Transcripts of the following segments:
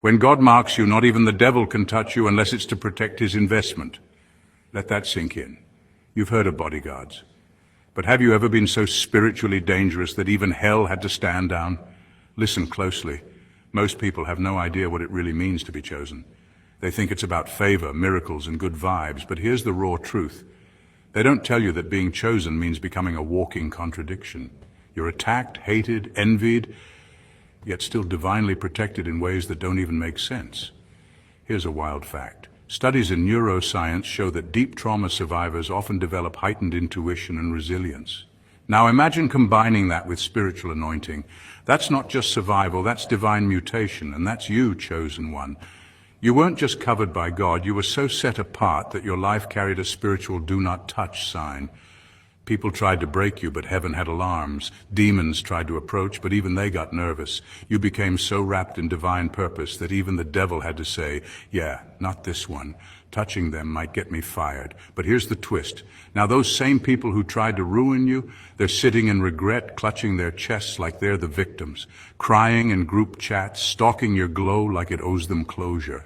When God marks you, not even the devil can touch you unless it's to protect his investment. Let that sink in. You've heard of bodyguards. But have you ever been so spiritually dangerous that even hell had to stand down? Listen closely. Most people have no idea what it really means to be chosen. They think it's about favor, miracles, and good vibes, but here's the raw truth. They don't tell you that being chosen means becoming a walking contradiction. You're attacked, hated, envied, yet still divinely protected in ways that don't even make sense. Here's a wild fact. Studies in neuroscience show that deep trauma survivors often develop heightened intuition and resilience. Now imagine combining that with spiritual anointing. That's not just survival, that's divine mutation, and that's you, chosen one. You weren't just covered by God, you were so set apart that your life carried a spiritual do not touch sign. People tried to break you, but heaven had alarms. Demons tried to approach, but even they got nervous. You became so wrapped in divine purpose that even the devil had to say, yeah, not this one. Touching them might get me fired. But here's the twist. Now those same people who tried to ruin you, they're sitting in regret, clutching their chests like they're the victims, crying in group chats, stalking your glow like it owes them closure.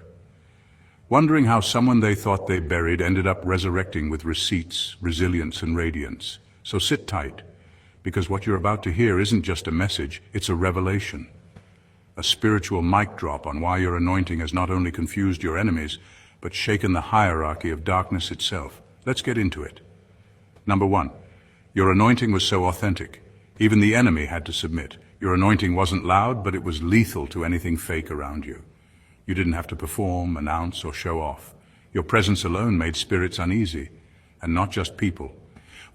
Wondering how someone they thought they buried ended up resurrecting with receipts, resilience, and radiance. So sit tight, because what you're about to hear isn't just a message, it's a revelation. A spiritual mic drop on why your anointing has not only confused your enemies, but shaken the hierarchy of darkness itself. Let's get into it. Number one, your anointing was so authentic. Even the enemy had to submit. Your anointing wasn't loud, but it was lethal to anything fake around you. You didn't have to perform, announce, or show off. Your presence alone made spirits uneasy, and not just people.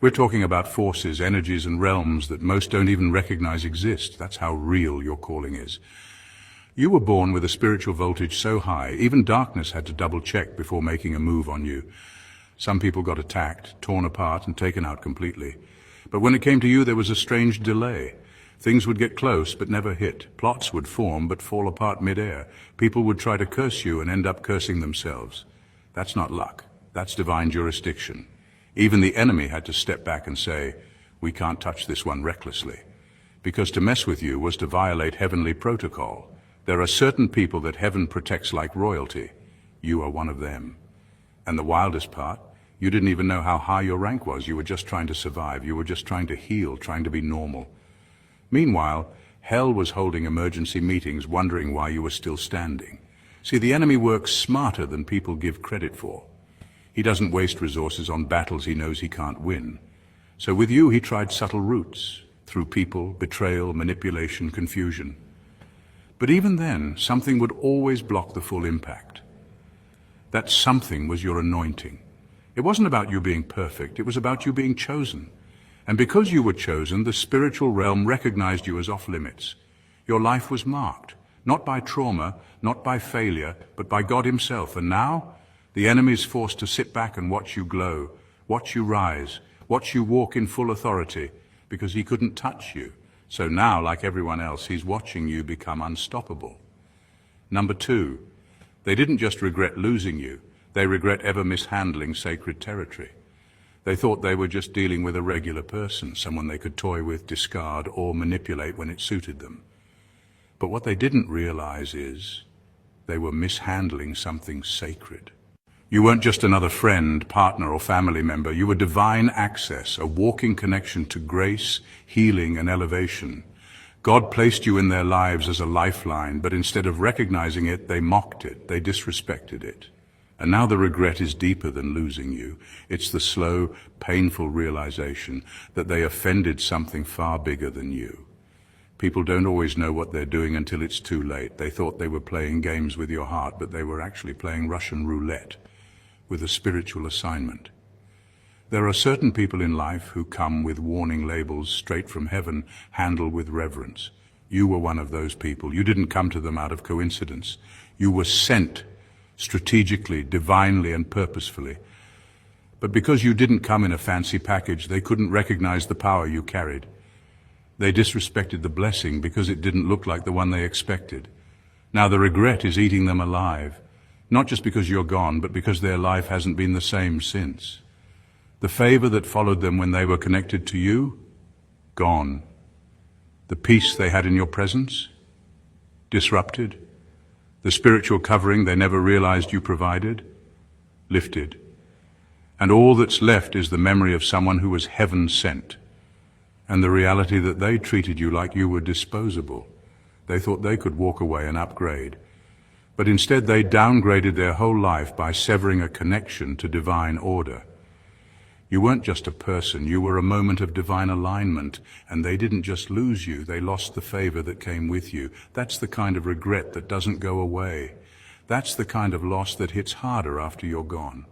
We're talking about forces, energies, and realms that most don't even recognize exist. That's how real your calling is. You were born with a spiritual voltage so high, even darkness had to double-check before making a move on you. Some people got attacked, torn apart, and taken out completely. But when it came to you, there was a strange delay. Things would get close, but never hit. Plots would form, but fall apart mid-air. People would try to curse you and end up cursing themselves. That's not luck. That's divine jurisdiction. Even the enemy had to step back and say, we can't touch this one recklessly. Because to mess with you was to violate heavenly protocol. There are certain people that heaven protects like royalty. You are one of them. And the wildest part, you didn't even know how high your rank was. You were just trying to survive. You were just trying to heal, trying to be normal. Meanwhile, hell was holding emergency meetings wondering why you were still standing. See, the enemy works smarter than people give credit for. He doesn't waste resources on battles he knows he can't win. So with you, he tried subtle routes, through people, betrayal, manipulation, confusion. But even then, something would always block the full impact. That something was your anointing. It wasn't about you being perfect, it was about you being chosen. And because you were chosen, the spiritual realm recognized you as off limits. Your life was marked, not by trauma, not by failure, but by God himself. And now, the enemy is forced to sit back and watch you glow, watch you rise, watch you walk in full authority, because he couldn't touch you. So now, like everyone else, he's watching you become unstoppable. Number two, they didn't just regret losing you, they regret ever mishandling sacred territory. They thought they were just dealing with a regular person, someone they could toy with, discard, or manipulate when it suited them. But what they didn't realize is they were mishandling something sacred. You weren't just another friend, partner, or family member. You were divine access, a walking connection to grace, healing, and elevation. God placed you in their lives as a lifeline, but instead of recognizing it, they mocked it, they disrespected it. And now the regret is deeper than losing you. It's the slow, painful realization that they offended something far bigger than you. People don't always know what they're doing until it's too late. They thought they were playing games with your heart, but they were actually playing Russian roulette with a spiritual assignment. There are certain people in life who come with warning labels straight from heaven, handled with reverence. You were one of those people. You didn't come to them out of coincidence. You were sent strategically, divinely, and purposefully. But because you didn't come in a fancy package, they couldn't recognize the power you carried. They disrespected the blessing because it didn't look like the one they expected. Now the regret is eating them alive, not just because you're gone, but because their life hasn't been the same since. The favor that followed them when they were connected to you, gone. The peace they had in your presence, disrupted. The spiritual covering they never realized you provided? Lifted. And all that's left is the memory of someone who was heaven sent, and the reality that they treated you like you were disposable. They thought they could walk away and upgrade. But instead they downgraded their whole life by severing a connection to divine order. You weren't just a person, you were a moment of divine alignment, and they didn't just lose you, they lost the favor that came with you. That's the kind of regret that doesn't go away. That's the kind of loss that hits harder after you're gone.